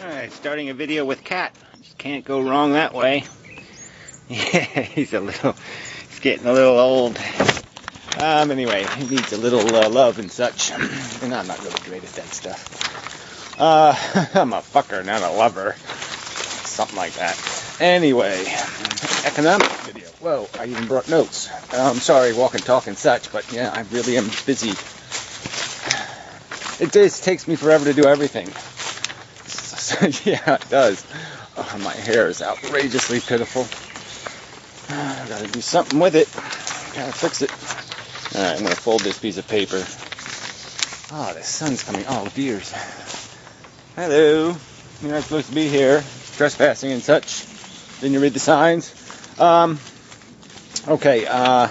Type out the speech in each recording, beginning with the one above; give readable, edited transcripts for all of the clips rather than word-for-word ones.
Alright, starting a video with Cat. Just can't go wrong that way. Yeah, he's getting a little old. Anyway, he needs a little love and such. And I'm not really great at that stuff. I'm a fucker, not a lover. Something like that. Anyway, economic video. Whoa, I even brought notes. I'm sorry, walk and talk and such, but yeah, I really am busy. It just takes me forever to do everything. Yeah, it does. Oh, my hair is outrageously pitiful. I gotta do something with it. Gotta fix it. Alright, I'm gonna fold this piece of paper. Oh, the sun's coming. Oh, dears. Hello. You're not supposed to be here. Trespassing and such. Didn't you read the signs? Okay, yeah,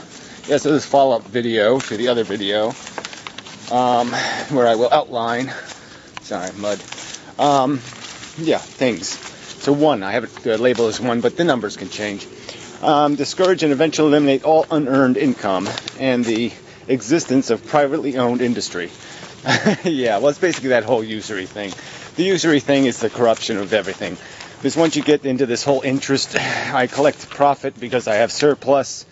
so this follow-up video to the other video, where I will outline, sorry, mud, yeah, things. So one, I have it labeled as one, but the numbers can change. Discourage and eventually eliminate all unearned income and the existence of privately owned industry. Yeah, well, it's basically that whole usury thing. The usury thing is the corruption of everything. Because once you get into this whole interest, I collect profit because I have surplus.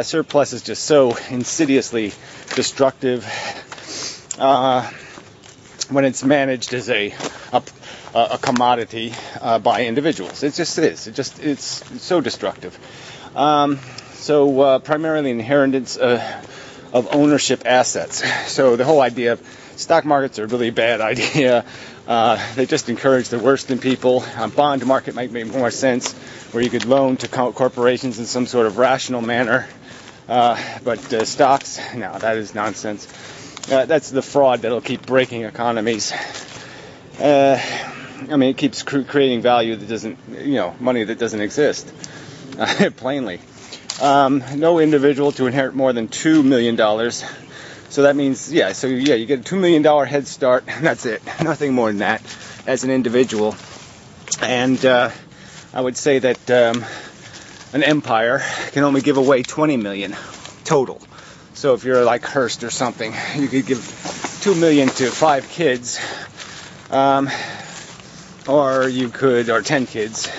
Surplus is just so insidiously destructive when it's managed as a commodity by individuals. It just is. It's so destructive. Primarily inheritance of ownership assets. So the whole idea of stock markets are a really bad idea. They just encourage the worst in people. Bond market might make more sense, where you could loan to corporations in some sort of rational manner. But stocks, no, that is nonsense. That's the fraud that'll keep breaking economies. I mean, it keeps creating value that doesn't, money that doesn't exist. Plainly. No individual to inherit more than $2 million. So that means, you get a $2 million head start, and that's it. Nothing more than that as an individual. And I would say that an empire can only give away 20 million total. So if you're like Hearst or something, you could give 2 million to 5 kids, or 10 kids,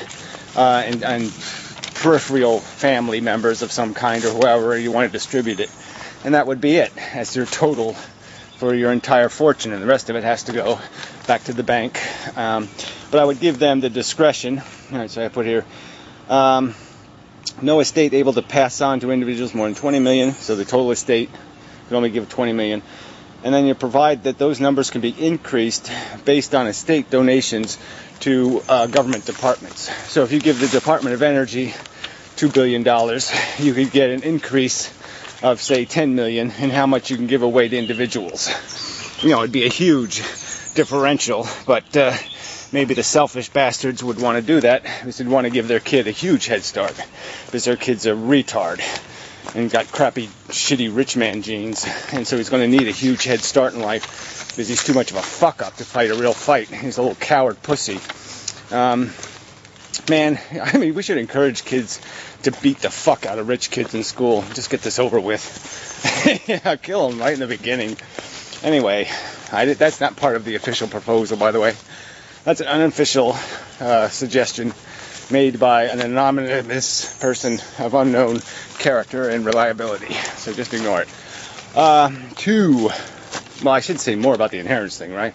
and peripheral family members of some kind, or whoever you want to distribute it. And that would be it as your total for your entire fortune, and the rest of it has to go back to the bank. But I would give them the discretion. All right, so I put here, no estate able to pass on to individuals more than 20 million. So the total estate can only give 20 million. And then you provide that those numbers can be increased based on estate donations to government departments. So if you give the Department of Energy $2 billion, you could get an increase of, say, 10 million in how much you can give away to individuals. It'd be a huge differential, but maybe the selfish bastards would want to do that because they'd want to give their kid a huge head start because their kid's a retard and got crappy, shitty rich man genes, and so he's going to need a huge head start in life because he's too much of a fuck-up to fight a real fight. He's a little coward pussy. Man, I mean, we should encourage kids to beat the fuck out of rich kids in school. Just get this over with. Yeah, kill them right in the beginning. Anyway, that's not part of the official proposal, by the way. That's an unofficial suggestion made by an anonymous person of unknown character and reliability. So just ignore it. Well, I should say more about the inheritance thing, right?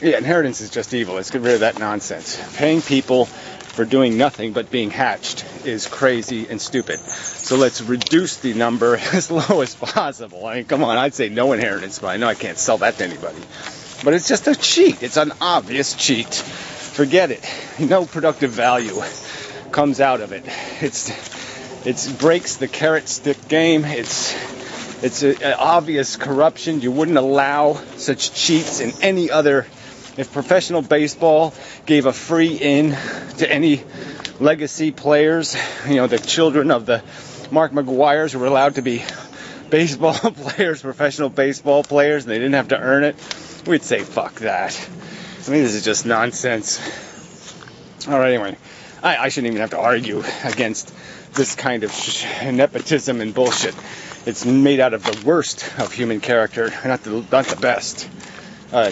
Yeah, inheritance is just evil. Let's get rid of that nonsense. Paying people for doing nothing but being hatched is crazy and stupid. So let's reduce the number as low as possible. I mean, come on, I'd say no inheritance, but I know I can't sell that to anybody. But it's just a cheat. It's an obvious cheat. Forget it. No productive value comes out of it. It breaks the carrot stick game. It's an obvious corruption. You wouldn't allow such cheats in any other. If professional baseball gave a free in to any legacy players, the children of the Mark McGuires were allowed to be baseball players, professional baseball players, and they didn't have to earn it, we'd say fuck that. I mean, this is just nonsense. All right, anyway, I shouldn't even have to argue against this kind of nepotism and bullshit. It's made out of the worst of human character, not the best.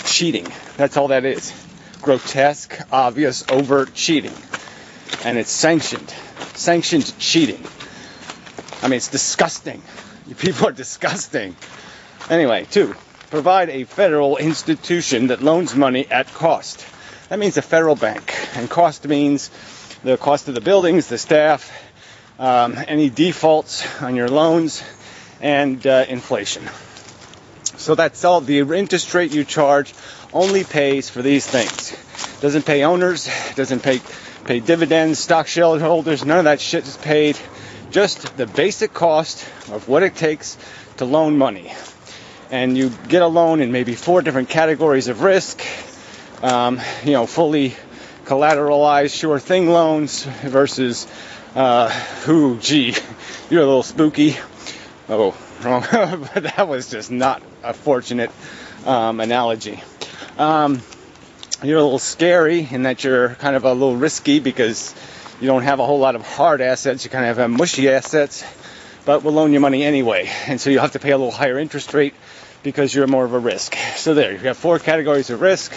Cheating. That's all that is. grotesque, obvious, overt cheating. And it's sanctioned cheating. I mean, it's disgusting. You people are disgusting. Anyway, 2, provide a federal institution that loans money at cost. That means a federal bank. And cost means the cost of the buildings, the staff, any defaults on your loans, and inflation. So that's all. The interest rate you charge only pays for these things. Doesn't pay owners, doesn't pay dividends, stock shareholders, none of that shit is paid. Just the basic cost of what it takes to loan money. And you get a loan in maybe 4 different categories of risk. Fully collateralized sure thing loans versus you're a little spooky. Oh, wrong. But that was just not a fortunate analogy. You're a little scary in that you're kind of a little risky because you don't have a whole lot of hard assets. You kind of have mushy assets, but we'll loan you money anyway. And so you'll have to pay a little higher interest rate because you're more of a risk. So there, you have 4 categories of risk.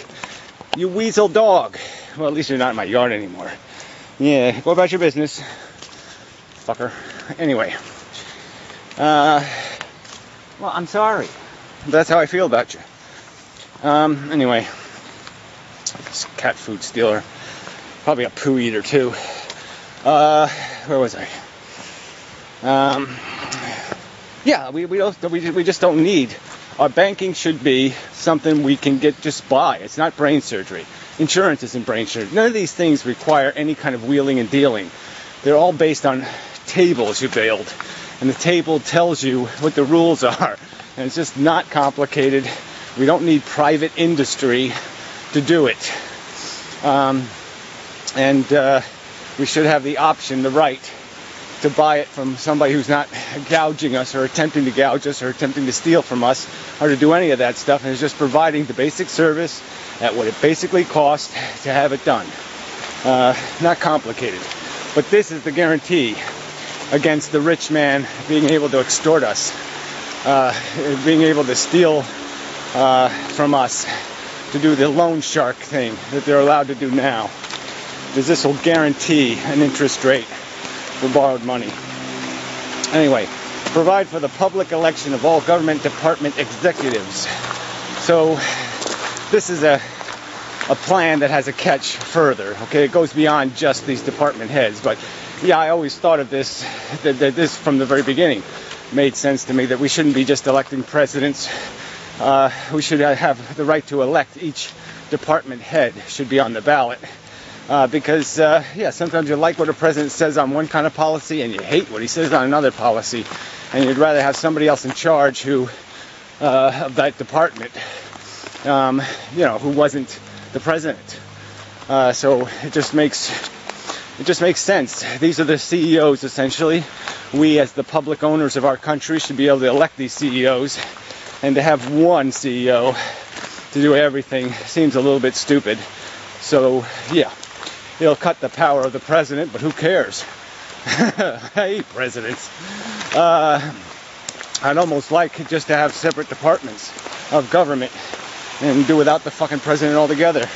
You weasel dog. Well, at least you're not in my yard anymore. Yeah, go about your business, fucker. Anyway. Well, I'm sorry. That's how I feel about you. Anyway. Cat food stealer. Probably a poo eater, too. Where was I? We just don't need. Our banking should be something we can just buy. It's not brain surgery. Insurance isn't brain surgery. None of these things require any kind of wheeling and dealing. They're all based on tables you build. And the table tells you what the rules are. And it's just not complicated. We don't need private industry to do it. We should have the option, the right, to buy it from somebody who's not gouging us or attempting to gouge us or attempting to steal from us or to do any of that stuff, and is just providing the basic service at what it basically costs to have it done. Not complicated. But this is the guarantee against the rich man being able to extort us, being able to steal from us, to do the loan shark thing that they're allowed to do now. Because this will guarantee an interest rate for borrowed money. Anyway, provide for the public election of all government department executives. So this is a plan that has a catch further. Okay, it goes beyond just these department heads. But yeah, I always thought of this, that this from the very beginning made sense to me, that we shouldn't be just electing presidents. We should have the right to elect each department head, should be on the ballot. Because sometimes you like what a president says on one kind of policy and you hate what he says on another policy. And you'd rather have somebody else in charge of that department, who wasn't the president. So it just makes sense. These are the CEOs, essentially. We, as the public owners of our country, should be able to elect these CEOs. And to have one CEO to do everything seems a little bit stupid. So, yeah, it'll cut the power of the president, but who cares? I hate presidents. I'd almost like just to have separate departments of government and do without the fucking president altogether.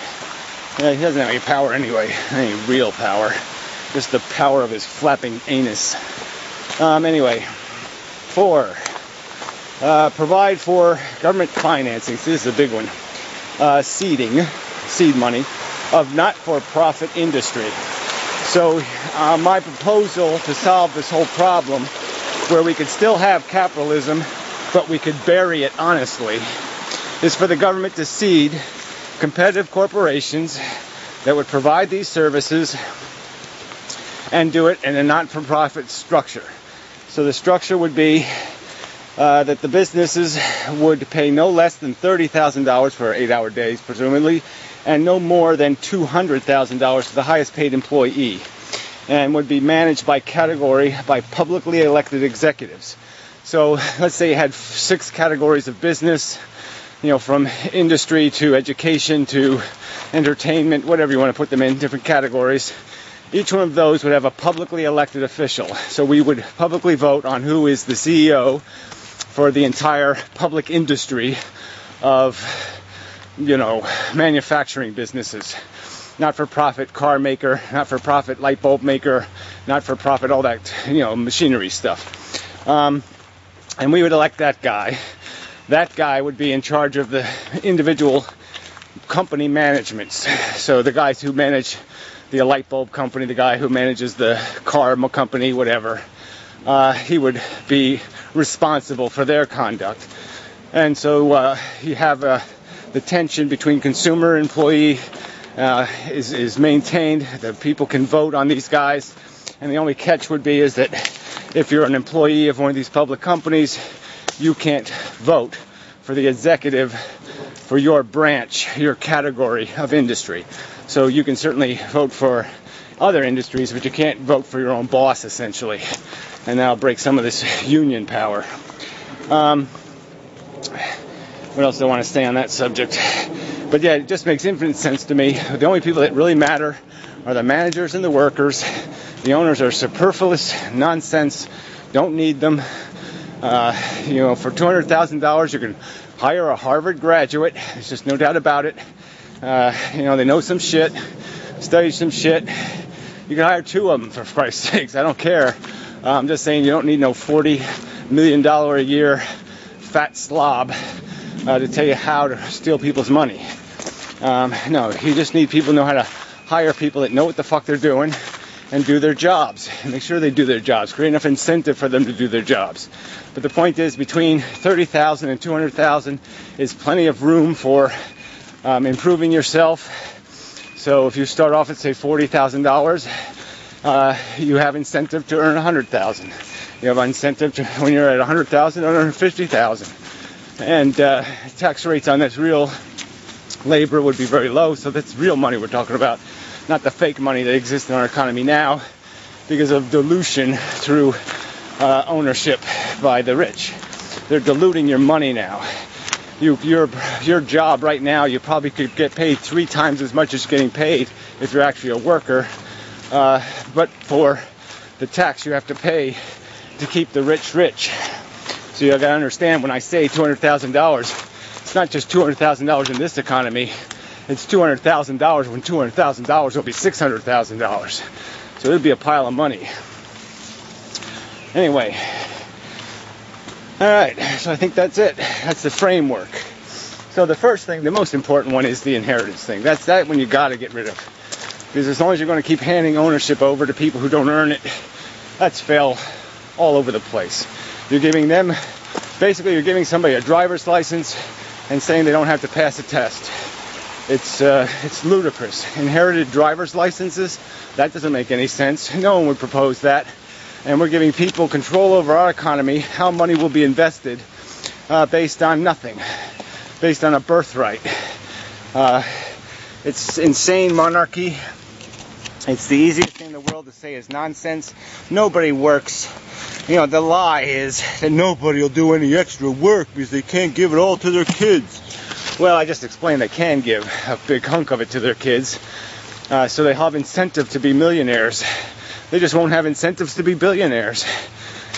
Yeah, he doesn't have any power anyway, any real power. Just the power of his flapping anus. Anyway, 4. Provide for government financing. So this is a big one. Seed money of not-for-profit industry. So my proposal to solve this whole problem, where we could still have capitalism, but we could bury it honestly, is for the government to seed competitive corporations that would provide these services and do it in a not-for-profit structure. So the structure would be that the businesses would pay no less than $30,000 for 8-hour days, presumably, and no more than $200,000 for the highest paid employee, and would be managed by category by publicly elected executives. So let's say you had 6 categories of business, from industry to education to entertainment, whatever you want to put them in, different categories. Each one of those would have a publicly elected official. So we would publicly vote on who is the CEO for the entire public industry of manufacturing businesses, not-for-profit car maker, not-for-profit light bulb maker, not-for-profit all that, machinery stuff. And we would elect that guy. That guy would be in charge of the individual company managements. So the guys who manage the light bulb company, the guy who manages the car company, whatever, he would be responsible for their conduct. And so you have the tension between consumer and employee is maintained. The people can vote on these guys, and the only catch would be is that if you're an employee of one of these public companies, you can't vote for the executive for your branch, your category of industry. So you can certainly vote for other industries, but you can't vote for your own boss, essentially. And that'll break some of this union power. What else do I want to say on that subject? But yeah, it just makes infinite sense to me. The only people that really matter are the managers and the workers. The owners are superfluous nonsense. Don't need them. For $200,000, you can hire a Harvard graduate. There's just no doubt about it. They know some shit, study some shit. You can hire two of them, for Christ's sakes. I don't care. I'm just saying you don't need no $40 million a year fat slob to tell you how to steal people's money. No, you just need people who know how to hire people that know what the fuck they're doing and do their jobs, and make sure they do their jobs, create enough incentive for them to do their jobs. But the point is, between $30,000 and $200,000 is plenty of room for improving yourself. So if you start off at, say, $40,000, you have incentive to earn $100,000. You have incentive to, when you're at $100,000, earn $50,000. And tax rates on this real labor would be very low, so that's real money we're talking about, not the fake money that exists in our economy now because of dilution through ownership by the rich. They're diluting your money now. Your job right now, you probably could get paid 3 times as much as getting paid if you're actually a worker, but for the tax you have to pay to keep the rich rich. So you got to understand, when I say $200,000, it's not just $200,000 in this economy. It's $200,000 when $200,000 will be $600,000. So it'll be a pile of money. Anyway, all right. So I think that's it. That's the framework. So the first thing, the most important one, is the inheritance thing. That's that one you got to get rid of, because as long as you're going to keep handing ownership over to people who don't earn it, that's fail all over the place. You're giving them, basically, you're giving somebody a driver's license and saying they don't have to pass a test. It's ludicrous. Inherited driver's licenses, that doesn't make any sense. No one would propose that. And we're giving people control over our economy, how money will be invested, based on nothing, based on a birthright. It's insane monarchy. It's the easiest thing in the world to say is nonsense. Nobody works. The lie is that nobody will do any extra work because they can't give it all to their kids. Well, I just explained they can give a big hunk of it to their kids, so they have incentive to be millionaires. They just won't have incentives to be billionaires.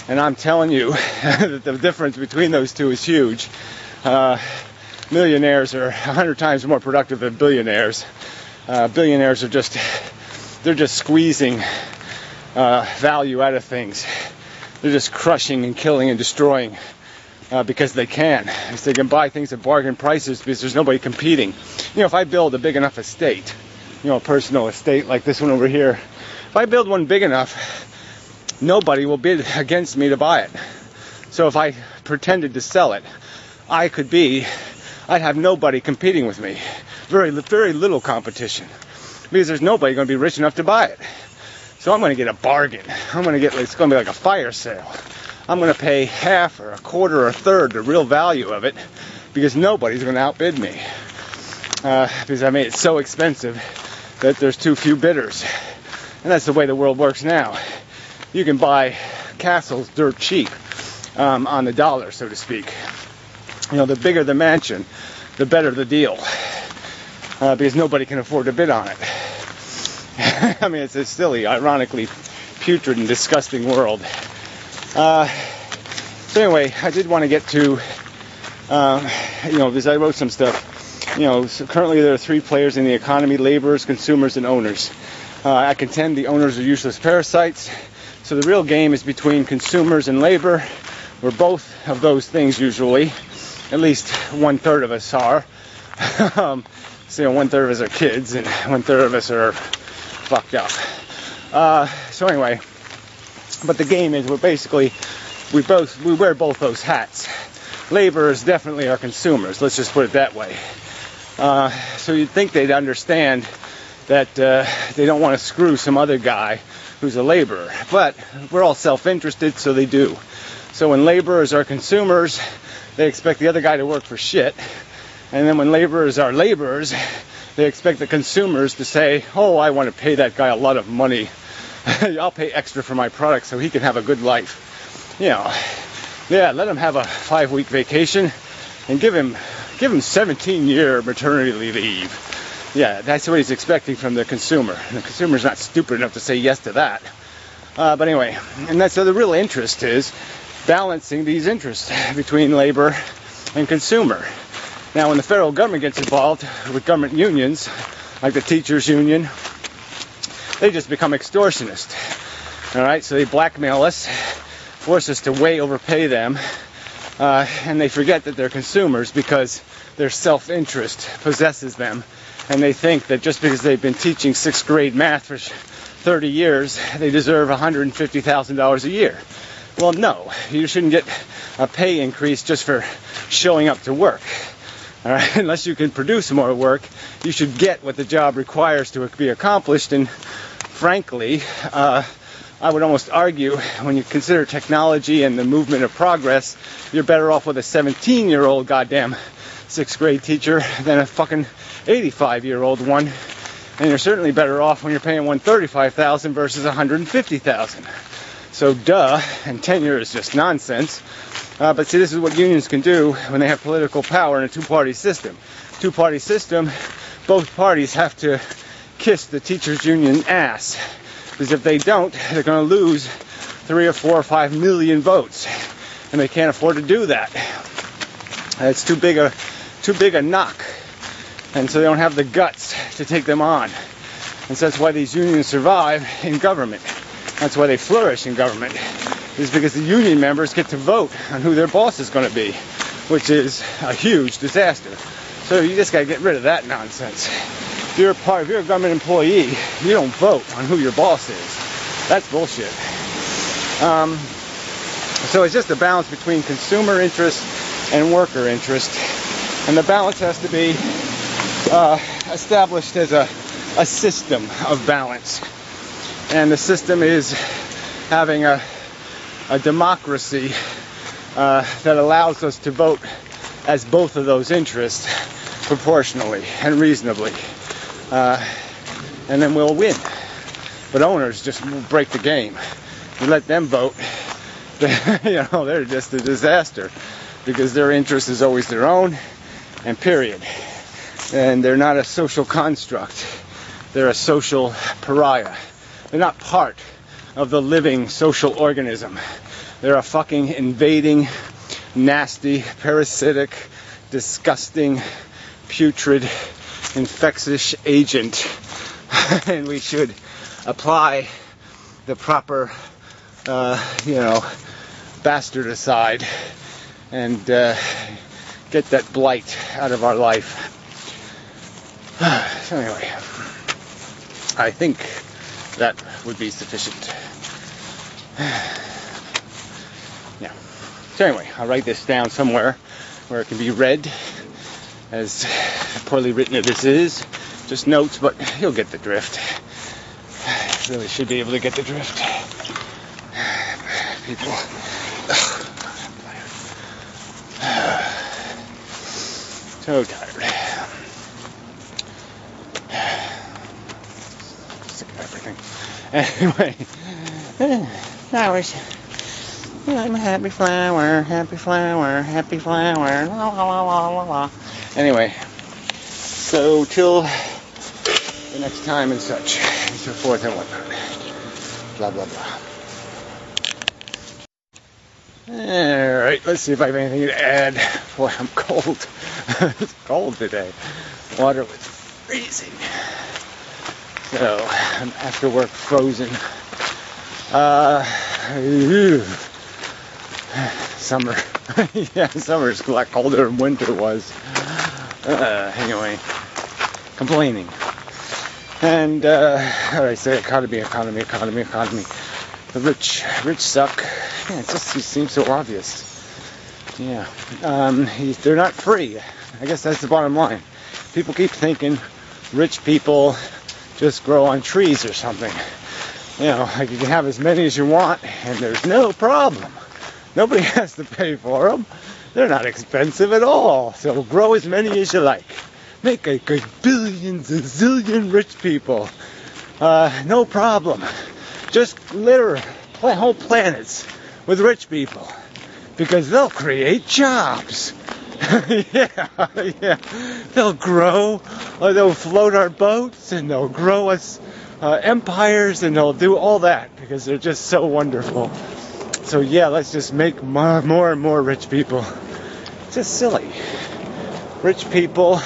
And I'm telling you that the difference between those two is huge. Millionaires are 100 times more productive than billionaires. Billionaires are just squeezing value out of things. They're just crushing and killing and destroying because they can. Because they can buy things at bargain prices because there's nobody competing. If I build a big enough estate, a personal estate like this one over here, if I build one big enough, nobody will bid against me to buy it. So if I pretended to sell it, I'd have nobody competing with me. Very, very little competition. Because there's nobody going to be rich enough to buy it. So I'm going to get a bargain. It's going to be like a fire sale. I'm going to pay half or a quarter or a third the real value of it, because nobody's going to outbid me. Because I made it so expensive that there's too few bidders. And that's the way the world works now. You can buy castles dirt cheap, on the dollar, so to speak. The bigger the mansion, the better the deal. Because nobody can afford to bid on it. I mean, it's a silly, ironically putrid and disgusting world. So anyway, I did want to get to, because I wrote some stuff So currently there are three players in the economy: laborers, consumers, and owners. I contend the owners are useless parasites. So the real game is between consumers and labor. We're both of those things usually. At least 1/3 of us are. So 1/3 of us are kids, and 1/3 of us are fucked up. So anyway, but the game is we wear both those hats. Laborers definitely are consumers. Let's just put it that way. So you'd think they'd understand that they don't want to screw some other guy who's a laborer. But we're all self-interested, so they do. So when laborers are consumers, they expect the other guy to work for shit. And then when laborers are laborers, they expect the consumers to say, oh, I want to pay that guy a lot of money. I'll pay extra for my product so he can have a good life. Yeah, let him have a 5-week vacation and give him 17-year maternity leave. Yeah, that's what he's expecting from the consumer. And the consumer's not stupid enough to say yes to that. But anyway, so the real interest is balancing these interests between labor and consumer. Now, when the federal government gets involved with government unions, like the teachers union, they just become extortionists. All right, so they blackmail us, force us to way overpay them, and they forget that they're consumers because their self-interest possesses them, and they think that just because they've been teaching 6th grade math for 30 years, they deserve $150,000 a year. Well, no, you shouldn't get a pay increase just for showing up to work. All right, unless you can produce more work, you should get what the job requires to be accomplished. And frankly, I would almost argue, when you consider technology and the movement of progress, you're better off with a 17-year-old goddamn 6th grade teacher than a fucking 85-year-old one. And you're certainly better off when you're paying $135,000 versus $150,000. So duh, and tenure is just nonsense. But see, this is what unions can do when they have political power in a two-party system. Two-party system, both parties have to kiss the teachers' union ass. Because if they don't, they're going to lose 3 or 4 or 5 million votes. And they can't afford to do that. It's too big a knock. And so they don't have the guts to take them on. And so that's why these unions survive in government. That's why they flourish in government. Is because the union members get to vote on who their boss is going to be, which is a huge disaster. So you just got to get rid of that nonsense. If you're a government employee, you don't vote on who your boss is. That's bullshit. So it's just a balance between consumer interest and worker interest. And the balance has to be established as a system of balance. And the system is having a democracy that allows us to vote as both of those interests proportionally and reasonably. And then we'll win. But owners just break the game. You let them vote, they're just a disaster because their interest is always their own, and period. And they're not a social construct. They're a social pariah. They're not part of the living social organism. They're a fucking invading, nasty, parasitic, disgusting, putrid, infectious agent. And we should apply the proper, bastardicide and get that blight out of our life. So anyway, I think that would be sufficient. Yeah. So anyway, I'll write this down somewhere where it can be read, as poorly written as this is. Just notes, but you'll get the drift. Really should be able to get the drift. People. So tired. Sick of everything. Anyway, flowers. I'm a happy flower, happy flower, happy flower. La la la la la la. Anyway, so till the next time and such, and so forth and whatnot. Blah blah blah. Alright, let's see if I have anything to add. Boy, I'm cold. It's cold today. Water was freezing. So, I'm after work frozen. Summer. Yeah, summer's a lot colder than winter was. Anyway, complaining. And, how do I say, economy. The rich suck. Yeah, it just seems so obvious. Yeah. They're not free. I guess that's the bottom line. People keep thinking rich people just grow on trees or something. You know, like you can have as many as you want and there's no problem. Nobody has to pay for them. They're not expensive at all. So grow as many as you like. Make a billions and zillion rich people. No problem. Just litter whole planets with rich people. Because they'll create jobs. Yeah. They'll grow, or they'll float our boats, and they'll grow us empires, and they'll do all that because they're just so wonderful. So yeah, let's just make more and more rich people. Just silly. Rich people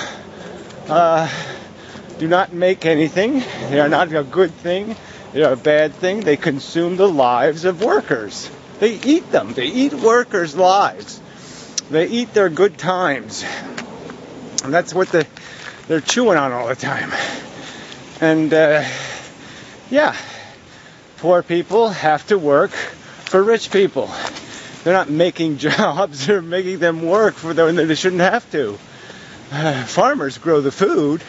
do not make anything. They are not a good thing. They are a bad thing. They consume the lives of workers. They eat them. They eat workers' lives. They eat their good times. And that's what they're chewing on all the time. And, yeah, poor people have to work for rich people. They're not making jobs, they're making them work for them when they shouldn't have to. Farmers grow the food.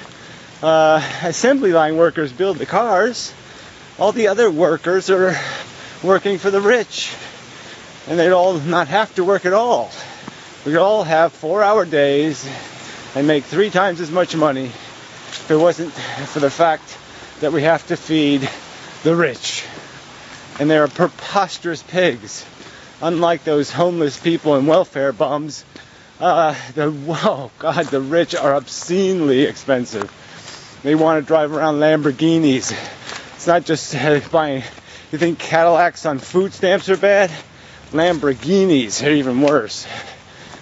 Assembly line workers build the cars. All the other workers are working for the rich. And they'd all not have to work at all. We could all have 4-hour days and make 3 times as much money if it wasn't for the fact that we have to feed the rich. And they are preposterous pigs. Unlike those homeless people and welfare bums, the rich are obscenely expensive. They want to drive around Lamborghinis. It's not just buying. You think Cadillacs on food stamps are bad? Lamborghinis are even worse.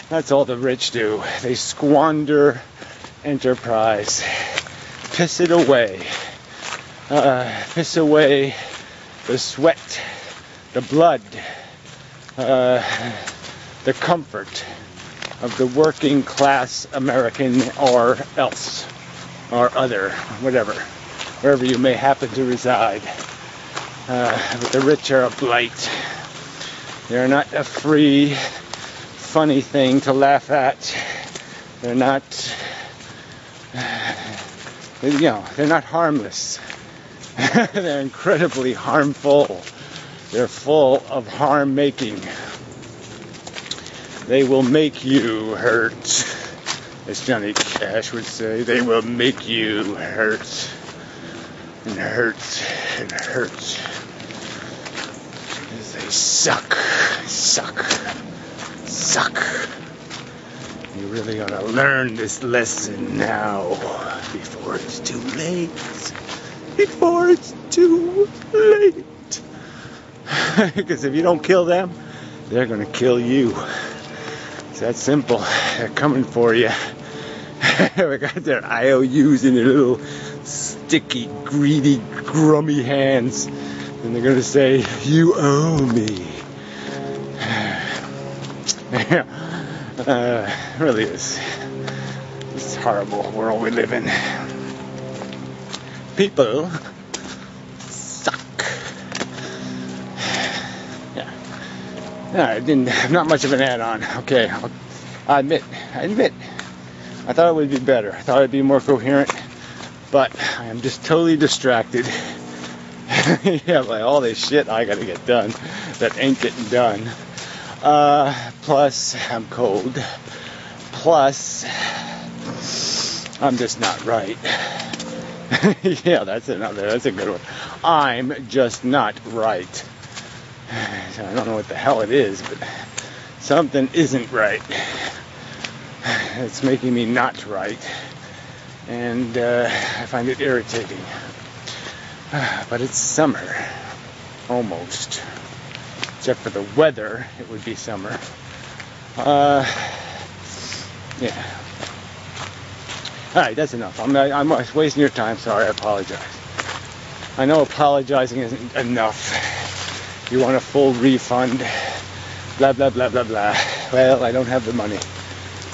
That's all the rich do. They squander enterprise. Piss it away. Piss away the sweat, the blood, the comfort of the working class American or else, or other, whatever, wherever you may happen to reside. But the rich are a blight. They're not a free, funny thing to laugh at. They're not, they're not harmless. They're incredibly harmful. They're full of harm making. They will make you hurt. As Johnny Cash would say, they will make you hurt. And hurt. And hurt. Because they suck. You really ought to learn this lesson now, before it's too late. Before it's too late. Because if you don't kill them, they're going to kill you. It's that simple. They're coming for you. They got their IOUs in their little sticky, greedy, grummy hands. And they're going to say, you owe me. It really is. It's a horrible world we live in. People suck. Yeah. I'm not much of an add-on. Okay, I admit. I thought it would be better. I thought it'd be more coherent, but I am just totally distracted. Yeah, by all this shit I gotta get done that ain't getting done. Plus, I'm cold. Plus, I'm just not right. Yeah, that's a good one. I'm just not right. So I don't know what the hell it is, but something isn't right. It's making me not right. And I find it irritating. But it's summer. Almost. Except for the weather, it would be summer. Yeah. Alright, that's enough. I'm wasting your time. Sorry, I apologize. I know apologizing isn't enough. You want a full refund. Blah, blah, blah, blah, blah. Well, I don't have the money.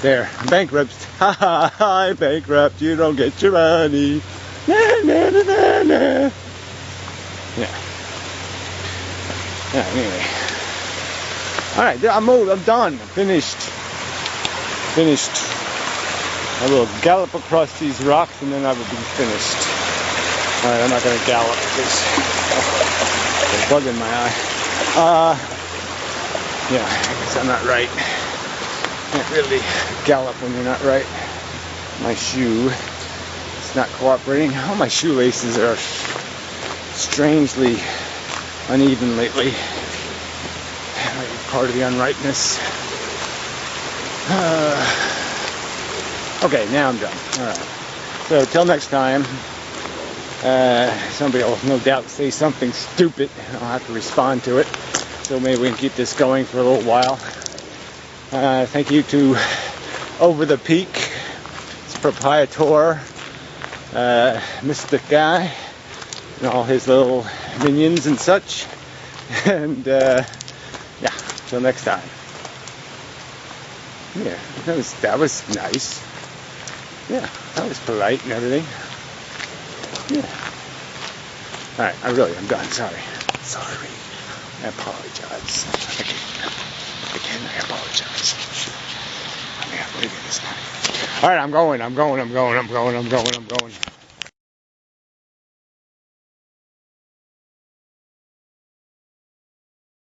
There, I'm bankrupt. Ha ha ha, I'm bankrupt. You don't get your money. Na, na, na, na, na. Yeah. Yeah, anyway. Alright, I'm done. I'm finished. I will gallop across these rocks and then I will be finished. Alright, I'm not going to gallop because there's a bug in my eye. Yeah, I guess I'm not right. Can't really gallop when you're not right. My shoe is not cooperating. All my shoelaces are strangely uneven lately. Part of the unrightness. Okay, now I'm done. Alright. So, till next time. Somebody will no doubt say something stupid. I'll have to respond to it. So maybe we can keep this going for a little while. Thank you to Over the Peak, its proprietor, Mystic Guy, and all his little minions and such. And yeah, till next time. Yeah, that was nice. Yeah, that was polite and everything. Yeah. Alright, I'm done. Sorry. I apologize. Again, I apologize. I mean, I'm leaving this guy. Alright, I'm going.